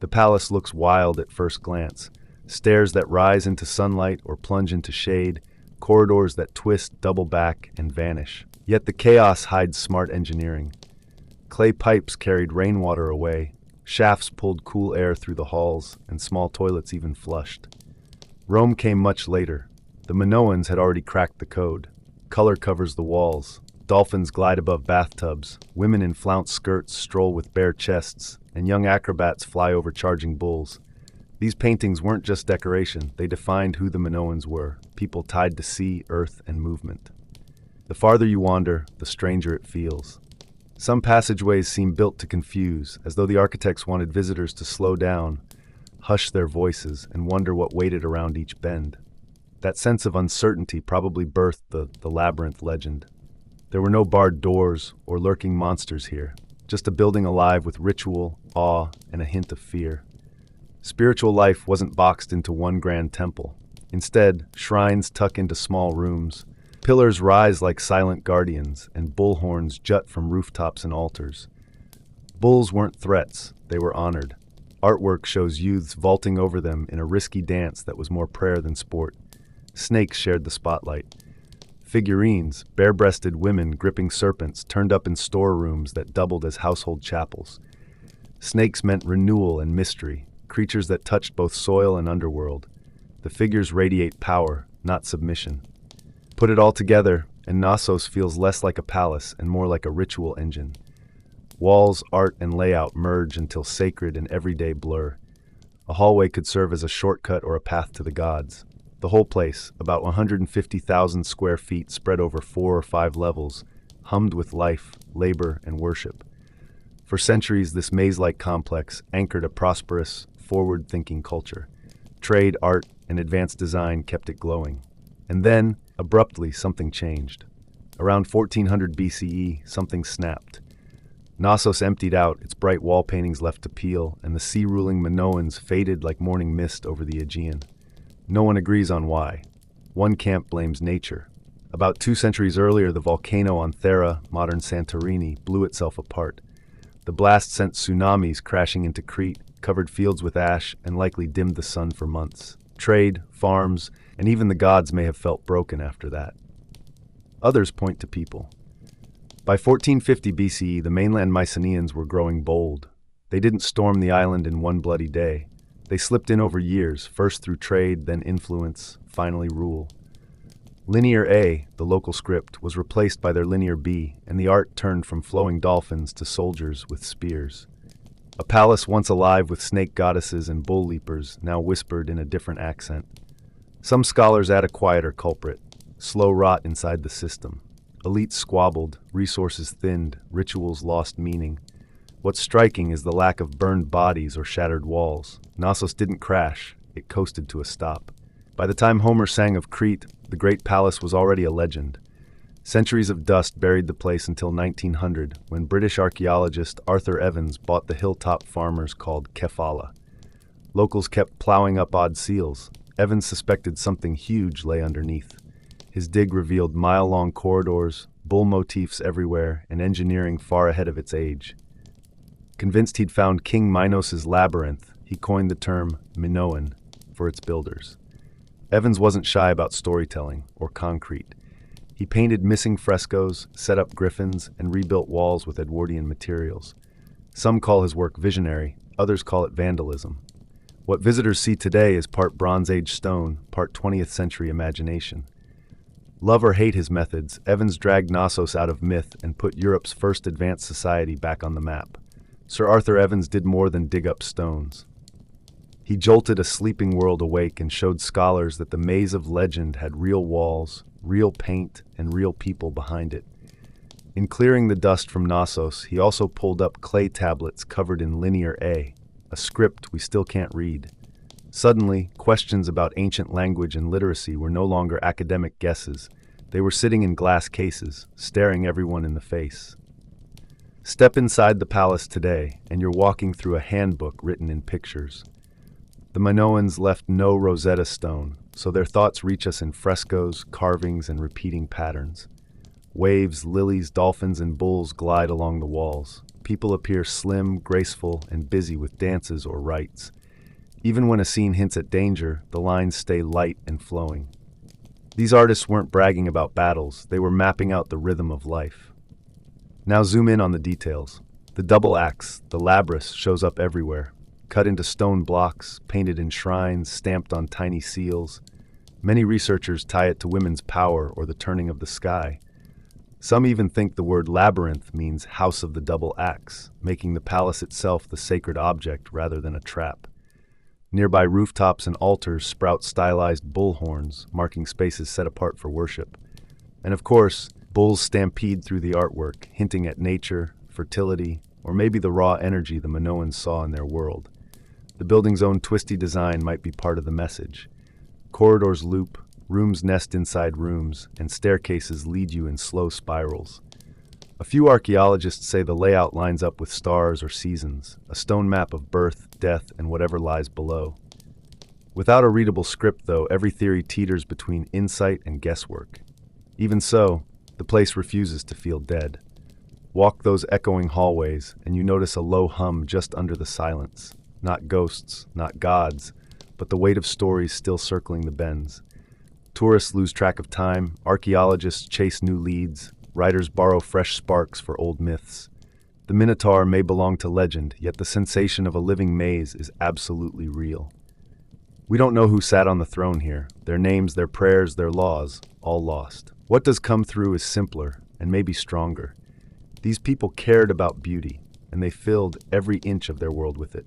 The palace looks wild at first glance. Stairs that rise into sunlight or plunge into shade, corridors that twist, double back, and vanish. Yet the chaos hides smart engineering. Clay pipes carried rainwater away, shafts pulled cool air through the halls, and small toilets even flushed. Rome came much later. The Minoans had already cracked the code. Color covers the walls. Dolphins glide above bathtubs. Women in flounced skirts stroll with bare chests, and young acrobats fly over charging bulls. These paintings weren't just decoration. They defined who the Minoans were, people tied to sea, earth, and movement. The farther you wander, the stranger it feels. Some passageways seem built to confuse, as though the architects wanted visitors to slow down, hush their voices, and wonder what waited around each bend. That sense of uncertainty probably birthed the labyrinth legend. There were no barred doors or lurking monsters here, just a building alive with ritual, awe, and a hint of fear. Spiritual life wasn't boxed into one grand temple. Instead, shrines tuck into small rooms. Pillars rise like silent guardians, and bullhorns jut from rooftops and altars. Bulls weren't threats, they were honored. Artwork shows youths vaulting over them in a risky dance that was more prayer than sport. Snakes shared the spotlight. Figurines, bare-breasted women gripping serpents, turned up in storerooms that doubled as household chapels. Snakes meant renewal and mystery, creatures that touched both soil and underworld. The figures radiate power, not submission. Put it all together, and Knossos feels less like a palace and more like a ritual engine. Walls, art, and layout merge until sacred and everyday blur. A hallway could serve as a shortcut or a path to the gods. The whole place, about 150,000 square feet spread over 4 or 5 levels, hummed with life, labor, and worship. For centuries, this maze-like complex anchored a prosperous, forward-thinking culture. Trade, art, and advanced design kept it glowing. And then, abruptly, something changed. Around 1400 BCE, something snapped. Knossos emptied out, its bright wall paintings left to peel, and the sea-ruling Minoans faded like morning mist over the Aegean. No one agrees on why. One camp blames nature. About 2 centuries earlier, the volcano on Thera, modern Santorini, blew itself apart. The blast sent tsunamis crashing into Crete, covered fields with ash, and likely dimmed the sun for months. Trade, farms, and even the gods may have felt broken after that. Others point to people. By 1450 BCE, the mainland Mycenaeans were growing bold. They didn't storm the island in one bloody day. They slipped in over years, first through trade, then influence, finally rule. Linear A, the local script, was replaced by their Linear B, and the art turned from flowing dolphins to soldiers with spears. A palace once alive with snake goddesses and bull leapers now whispered in a different accent. Some scholars add a quieter culprit: slow rot inside the system. Elites squabbled, resources thinned, rituals lost meaning. What's striking is the lack of burned bodies or shattered walls. Knossos didn't crash, it coasted to a stop. By the time Homer sang of Crete, the great palace was already a legend. Centuries of dust buried the place until 1900, when British archaeologist Arthur Evans bought the hilltop farmers called Kefala. Locals kept plowing up odd seals. Evans suspected something huge lay underneath. His dig revealed mile-long corridors, bull motifs everywhere, and engineering far ahead of its age. Convinced he'd found King Minos' labyrinth, he coined the term Minoan for its builders. Evans wasn't shy about storytelling or concrete. He painted missing frescoes, set up griffins, and rebuilt walls with Edwardian materials. Some call his work visionary, others call it vandalism. What visitors see today is part Bronze Age stone, part 20th century imagination. Love or hate his methods, Evans dragged Knossos out of myth and put Europe's first advanced society back on the map. Sir Arthur Evans did more than dig up stones. He jolted a sleeping world awake and showed scholars that the maze of legend had real walls, real paint, and real people behind it. In clearing the dust from Knossos, he also pulled up clay tablets covered in Linear A, a script we still can't read. Suddenly, questions about ancient language and literacy were no longer academic guesses. They were sitting in glass cases, staring everyone in the face. Step inside the palace today, and you're walking through a handbook written in pictures. The Minoans left no Rosetta Stone, so their thoughts reach us in frescoes, carvings, and repeating patterns. Waves, lilies, dolphins, and bulls glide along the walls. People appear slim, graceful, and busy with dances or rites. Even when a scene hints at danger, the lines stay light and flowing. These artists weren't bragging about battles, they were mapping out the rhythm of life. Now zoom in on the details. The double axe, the labrys, shows up everywhere. Cut into stone blocks, painted in shrines, stamped on tiny seals. Many researchers tie it to women's power or the turning of the sky. Some even think the word labyrinth means house of the double axe, making the palace itself the sacred object rather than a trap. Nearby rooftops and altars sprout stylized bull horns, marking spaces set apart for worship. And of course, bulls stampede through the artwork, hinting at nature, fertility, or maybe the raw energy the Minoans saw in their world. The building's own twisty design might be part of the message. Corridors loop, rooms nest inside rooms, and staircases lead you in slow spirals. A few archaeologists say the layout lines up with stars or seasons, a stone map of birth, death, and whatever lies below. Without a readable script, though, every theory teeters between insight and guesswork. Even so, the place refuses to feel dead. Walk those echoing hallways, and you notice a low hum just under the silence. Not ghosts, not gods, but the weight of stories still circling the bends. Tourists lose track of time, archaeologists chase new leads, writers borrow fresh sparks for old myths. The Minotaur may belong to legend, yet the sensation of a living maze is absolutely real. We don't know who sat on the throne here, their names, their prayers, their laws, all lost. What does come through is simpler, and maybe stronger. These people cared about beauty, and they filled every inch of their world with it.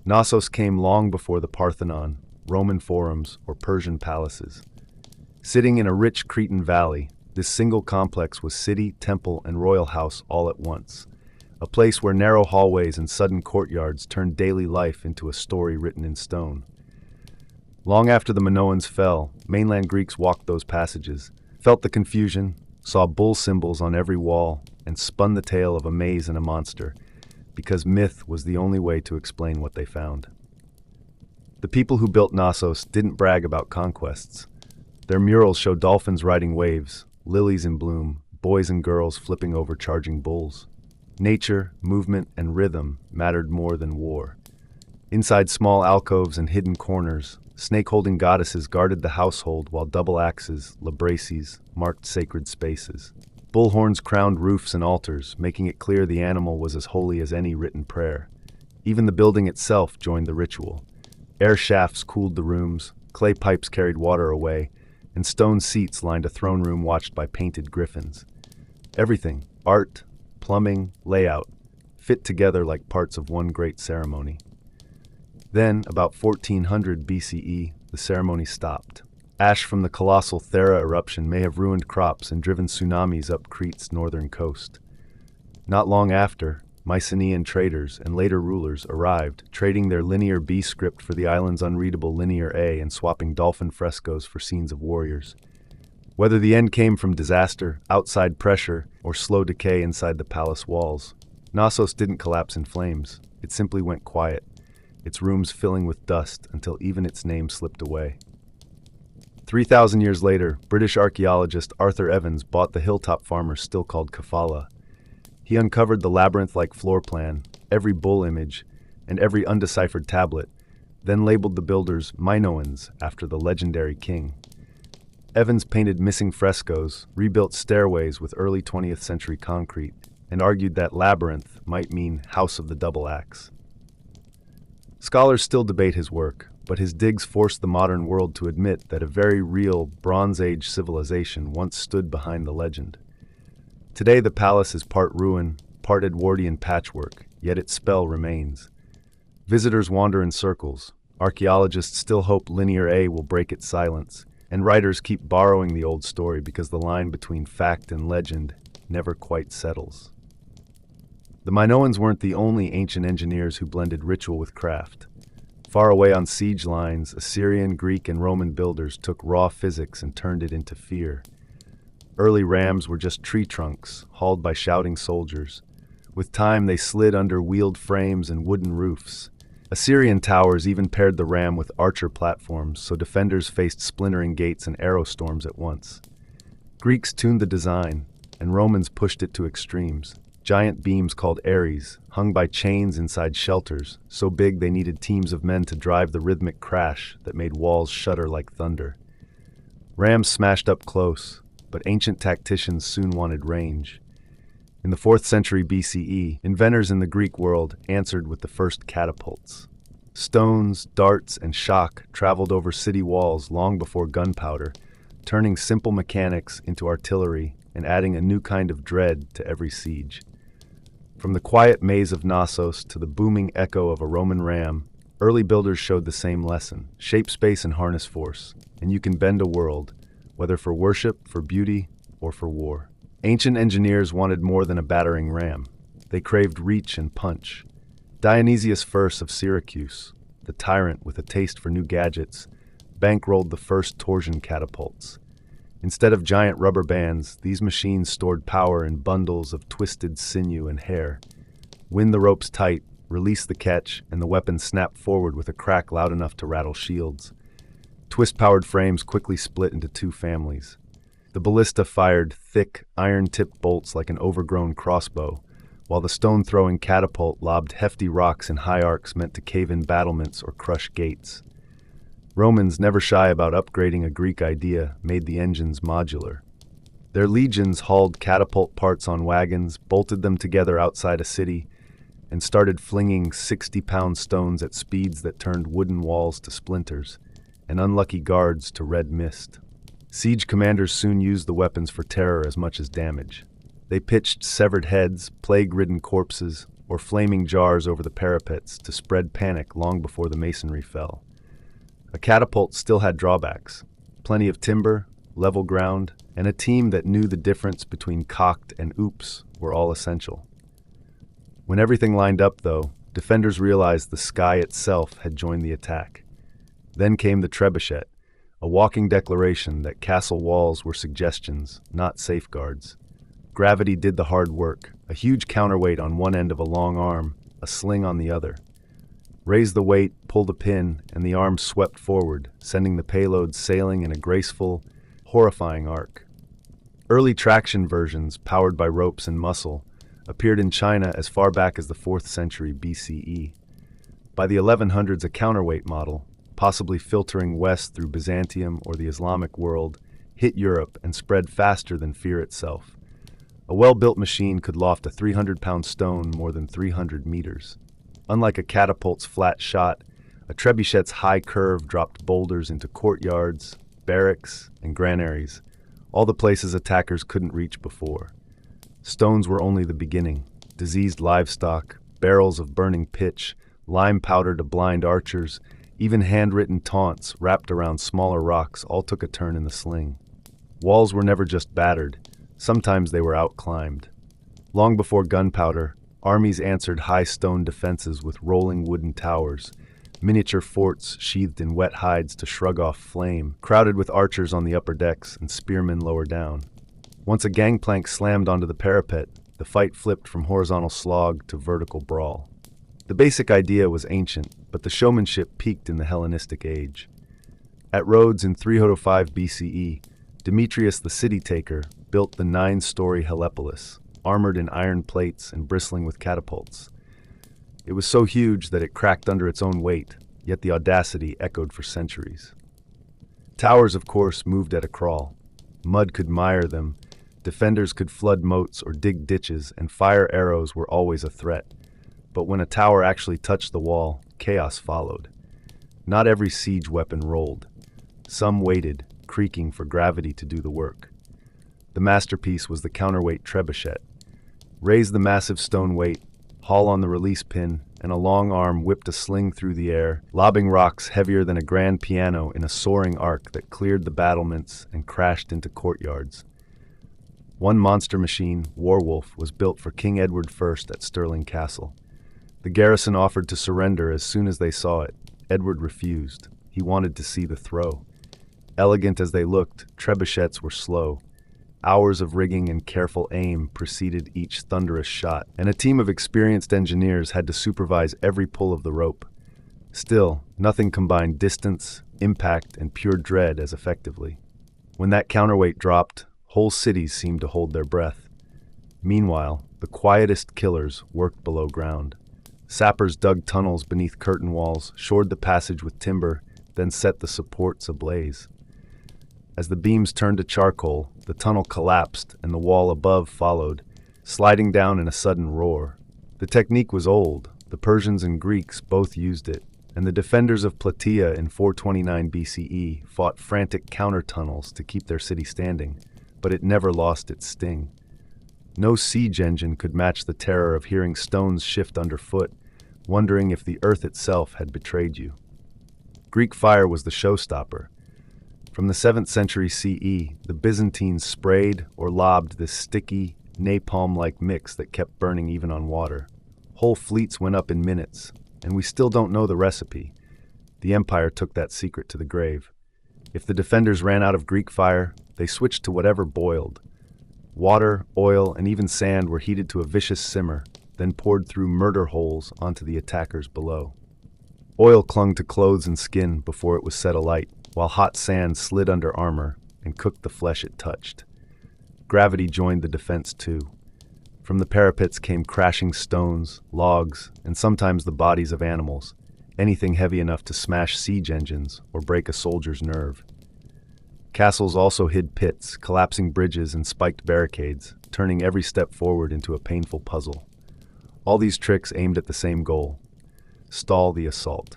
Knossos came long before the Parthenon, Roman forums, or Persian palaces. Sitting in a rich Cretan valley, this single complex was city, temple, and royal house all at once, a place where narrow hallways and sudden courtyards turned daily life into a story written in stone. Long after the Minoans fell, mainland Greeks walked those passages, felt the confusion, saw bull symbols on every wall, and spun the tale of a maze and a monster, because myth was the only way to explain what they found. The people who built Knossos didn't brag about conquests. Their murals show dolphins riding waves, lilies in bloom, boys and girls flipping over charging bulls. Nature, movement, and rhythm mattered more than war. Inside small alcoves and hidden corners, snake-holding goddesses guarded the household while double axes, labraces, marked sacred spaces. Bullhorns crowned roofs and altars, making it clear the animal was as holy as any written prayer. Even the building itself joined the ritual. Air shafts cooled the rooms, clay pipes carried water away, and stone seats lined a throne room watched by painted griffins. Everything, art, plumbing, layout, fit together like parts of one great ceremony. Then, about 1400 BCE, the ceremony stopped. Ash from the colossal Thera eruption may have ruined crops and driven tsunamis up Crete's northern coast. Not long after, Mycenaean traders and later rulers arrived, trading their linear B script for the island's unreadable linear A and swapping dolphin frescoes for scenes of warriors. Whether the end came from disaster, outside pressure, or slow decay inside the palace walls, Knossos didn't collapse in flames. It simply went quiet, its rooms filling with dust until even its name slipped away. 3,000 years later, British archaeologist Arthur Evans bought the hilltop farmer still called Kafala. He uncovered the labyrinth-like floor plan, every bull image, and every undeciphered tablet, then labeled the builders Minoans after the legendary king. Evans painted missing frescoes, rebuilt stairways with early 20th century concrete, and argued that labyrinth might mean House of the Double Axe. Scholars still debate his work, but his digs forced the modern world to admit that a very real Bronze Age civilization once stood behind the legend. Today the palace is part ruin, part Edwardian patchwork, yet its spell remains. Visitors wander in circles, archaeologists still hope Linear A will break its silence, and writers keep borrowing the old story because the line between fact and legend never quite settles. The Minoans weren't the only ancient engineers who blended ritual with craft. Far away on siege lines, Assyrian, Greek, and Roman builders took raw physics and turned it into fear. Early rams were just tree trunks, hauled by shouting soldiers. With time, they slid under wheeled frames and wooden roofs. Assyrian towers even paired the ram with archer platforms, so defenders faced splintering gates and arrow storms at once. Greeks tuned the design, and Romans pushed it to extremes. Giant beams called Ares, hung by chains inside shelters, so big they needed teams of men to drive the rhythmic crash that made walls shudder like thunder. Rams smashed up close, but ancient tacticians soon wanted range. In the 4th century BCE, inventors in the Greek world answered with the first catapults. Stones, darts, and shock traveled over city walls long before gunpowder, turning simple mechanics into artillery and adding a new kind of dread to every siege. From the quiet maze of Knossos to the booming echo of a Roman ram, early builders showed the same lesson: shape space and harness force, and you can bend a world, whether for worship, for beauty, or for war. Ancient engineers wanted more than a battering ram. They craved reach and punch. Dionysius First of Syracuse, the tyrant with a taste for new gadgets, bankrolled the first torsion catapults. Instead of giant rubber bands, these machines stored power in bundles of twisted sinew and hair. Wind the ropes tight, release the catch, and the weapon snapped forward with a crack loud enough to rattle shields. Twist-powered frames quickly split into two families. The ballista fired thick, iron-tipped bolts like an overgrown crossbow, while the stone-throwing catapult lobbed hefty rocks in high arcs meant to cave in battlements or crush gates. Romans, never shy about upgrading a Greek idea, made the engines modular. Their legions hauled catapult parts on wagons, bolted them together outside a city, and started flinging 60-pound stones at speeds that turned wooden walls to splinters, and unlucky guards to red mist. Siege commanders soon used the weapons for terror as much as damage. They pitched severed heads, plague-ridden corpses, or flaming jars over the parapets to spread panic long before the masonry fell. A catapult still had drawbacks: plenty of timber, level ground, and a team that knew the difference between cocked and oops were all essential. When everything lined up, though, defenders realized the sky itself had joined the attack. Then came the trebuchet, a walking declaration that castle walls were suggestions, not safeguards. Gravity did the hard work, a huge counterweight on one end of a long arm, a sling on the other. Raise the weight, pull the pin, and the arm swept forward, sending the payload sailing in a graceful, horrifying arc. Early traction versions, powered by ropes and muscle, appeared in China as far back as the 4th century BCE. By the 1100s, a counterweight model, possibly filtering west through Byzantium or the Islamic world, hit Europe and spread faster than fear itself. A well-built machine could loft a 300-pound stone more than 300 meters. Unlike a catapult's flat shot, a trebuchet's high curve dropped boulders into courtyards, barracks, and granaries, all the places attackers couldn't reach before. Stones were only the beginning. Diseased livestock, barrels of burning pitch, lime powder to blind archers, even handwritten taunts wrapped around smaller rocks all took a turn in the sling. Walls were never just battered. Sometimes they were outclimbed. Long before gunpowder, armies answered high stone defenses with rolling wooden towers, miniature forts sheathed in wet hides to shrug off flame, crowded with archers on the upper decks and spearmen lower down. Once a gangplank slammed onto the parapet, the fight flipped from horizontal slog to vertical brawl. The basic idea was ancient, but the showmanship peaked in the Hellenistic age. At Rhodes in 305 BCE, Demetrius the city-taker built the 9-story Helepolis, armored in iron plates and bristling with catapults. It was so huge that it cracked under its own weight, yet the audacity echoed for centuries. Towers, of course, moved at a crawl. Mud could mire them, defenders could flood moats or dig ditches, and fire arrows were always a threat. But when a tower actually touched the wall, chaos followed. Not every siege weapon rolled. Some waited, creaking for gravity to do the work. The masterpiece was the counterweight trebuchet. Raise the massive stone weight, haul on the release pin, and a long arm whipped a sling through the air, lobbing rocks heavier than a grand piano in a soaring arc that cleared the battlements and crashed into courtyards. One monster machine, Warwolf, was built for King Edward I at Stirling Castle. The garrison offered to surrender as soon as they saw it. Edward refused. He wanted to see the throw. Elegant as they looked, trebuchets were slow. Hours of rigging and careful aim preceded each thunderous shot, and a team of experienced engineers had to supervise every pull of the rope. Still, nothing combined distance, impact, and pure dread as effectively. When that counterweight dropped, whole cities seemed to hold their breath. Meanwhile, the quietest killers worked below ground. Sappers dug tunnels beneath curtain walls, shored the passage with timber, then set the supports ablaze. As the beams turned to charcoal, the tunnel collapsed and the wall above followed, sliding down in a sudden roar. The technique was old. The Persians and Greeks both used it, and the defenders of Plataea in 429 BCE fought frantic counter-tunnels to keep their city standing, but it never lost its sting. No siege engine could match the terror of hearing stones shift underfoot, wondering if the earth itself had betrayed you. Greek fire was the showstopper. From the 7th century CE, the Byzantines sprayed or lobbed this sticky, napalm-like mix that kept burning even on water. Whole fleets went up in minutes, and we still don't know the recipe. The empire took that secret to the grave. If the defenders ran out of Greek fire, they switched to whatever boiled. Water, oil, and even sand were heated to a vicious simmer, then poured through murder holes onto the attackers below. Oil clung to clothes and skin before it was set alight, while hot sand slid under armor and cooked the flesh it touched. Gravity joined the defense too. From the parapets came crashing stones, logs, and sometimes the bodies of animals, anything heavy enough to smash siege engines or break a soldier's nerve. Castles also hid pits, collapsing bridges, and spiked barricades, turning every step forward into a painful puzzle. All these tricks aimed at the same goal: stall the assault.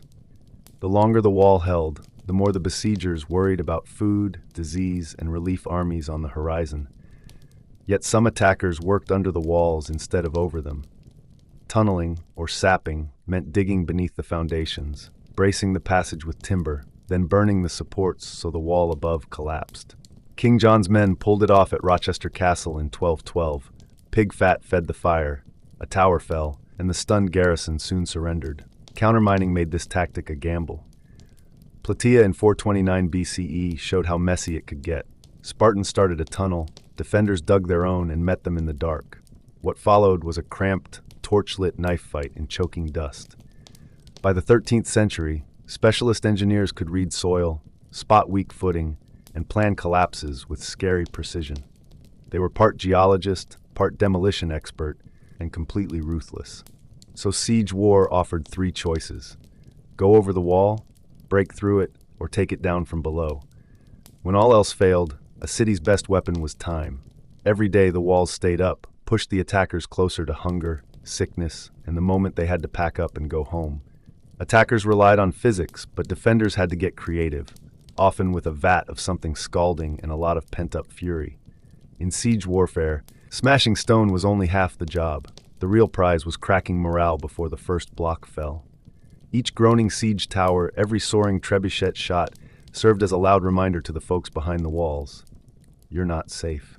The longer the wall held, the more the besiegers worried about food, disease, and relief armies on the horizon. Yet some attackers worked under the walls instead of over them. Tunneling, or sapping, meant digging beneath the foundations, bracing the passage with timber, then burning the supports so the wall above collapsed. King John's men pulled it off at Rochester Castle in 1212. Pig fat fed the fire, a tower fell, and the stunned garrison soon surrendered. Countermining made this tactic a gamble. Plataea in 429 BCE showed how messy it could get. Spartans started a tunnel, defenders dug their own and met them in the dark. What followed was a cramped, torch-lit knife fight in choking dust. By the 13th century, specialist engineers could read soil, spot weak footing, and plan collapses with scary precision. They were part geologist, part demolition expert, and completely ruthless. So siege war offered three choices: go over the wall, break through it, or take it down from below. When all else failed, a city's best weapon was time. Every day the walls stayed up, pushed the attackers closer to hunger, sickness, and the moment they had to pack up and go home. Attackers relied on physics, but defenders had to get creative, often with a vat of something scalding and a lot of pent-up fury. In siege warfare, smashing stone was only half the job. The real prize was cracking morale before the first block fell. Each groaning siege tower, every soaring trebuchet shot, served as a loud reminder to the folks behind the walls. You're not safe.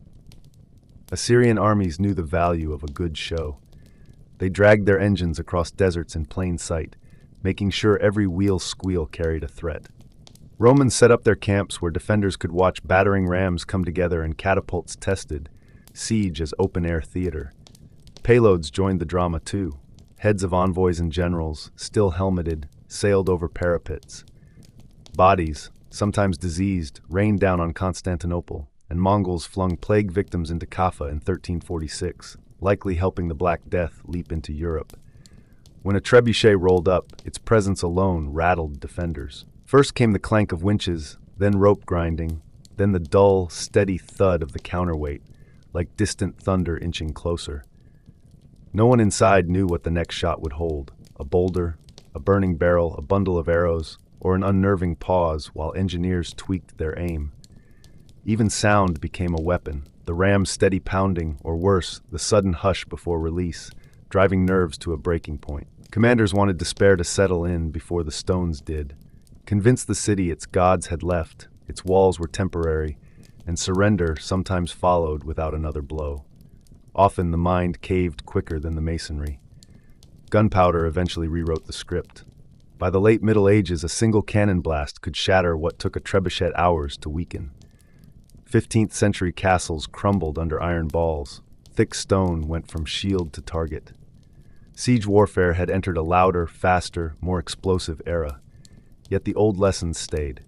Assyrian armies knew the value of a good show. They dragged their engines across deserts in plain sight, making sure every wheel squeal carried a threat. Romans set up their camps where defenders could watch battering rams come together and catapults tested, siege as open-air theater. Payloads joined the drama too. Heads of envoys and generals, still helmeted, sailed over parapets. Bodies, sometimes diseased, rained down on Constantinople, and Mongols flung plague victims into Kaffa in 1346, likely helping the Black Death leap into Europe. When a trebuchet rolled up, its presence alone rattled defenders. First came the clank of winches, then rope grinding, then the dull, steady thud of the counterweight, like distant thunder inching closer. No one inside knew what the next shot would hold: a boulder, a burning barrel, a bundle of arrows, or an unnerving pause while engineers tweaked their aim. Even sound became a weapon, the ram's steady pounding, or worse, the sudden hush before release, driving nerves to a breaking point. Commanders wanted despair to settle in before the stones did. Convinced the city its gods had left, its walls were temporary, and surrender sometimes followed without another blow. Often the mind caved quicker than the masonry. Gunpowder eventually rewrote the script. By the late Middle Ages, a single cannon blast could shatter what took a trebuchet hours to weaken. 15th century castles crumbled under iron balls. Thick stone went from shield to target. Siege warfare had entered a louder, faster, more explosive era. Yet the old lessons stayed.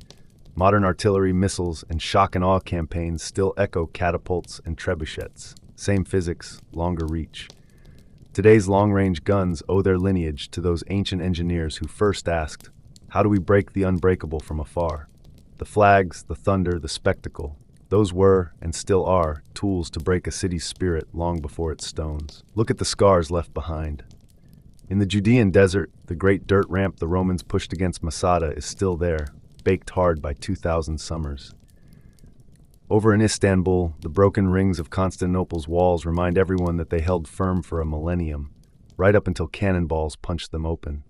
Modern artillery, missiles, and shock and awe campaigns still echo catapults and trebuchets. Same physics, longer reach. Today's long-range guns owe their lineage to those ancient engineers who first asked, how do we break the unbreakable from afar? The flags, the thunder, the spectacle, those were, and still are, tools to break a city's spirit long before its stones. Look at the scars left behind. In the Judean desert, the great dirt ramp the Romans pushed against Masada is still there, baked hard by 2,000 summers. Over in Istanbul, the broken rings of Constantinople's walls remind everyone that they held firm for a millennium, right up until cannonballs punched them open.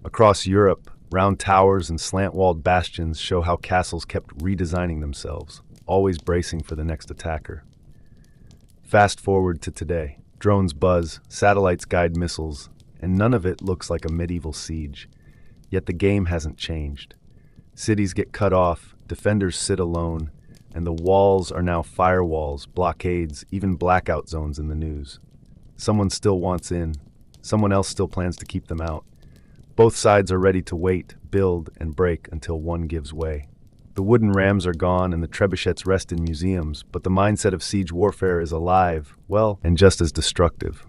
Across Europe, round towers and slant-walled bastions show how castles kept redesigning themselves, always bracing for the next attacker. Fast forward to today. Drones buzz, satellites guide missiles, and none of it looks like a medieval siege. Yet the game hasn't changed. Cities get cut off, defenders sit alone, and the walls are now firewalls, blockades, even blackout zones in the news. Someone still wants in. Someone else still plans to keep them out. Both sides are ready to wait, build, and break until one gives way. The wooden rams are gone and the trebuchets rest in museums, but the mindset of siege warfare is alive, well, and just as destructive.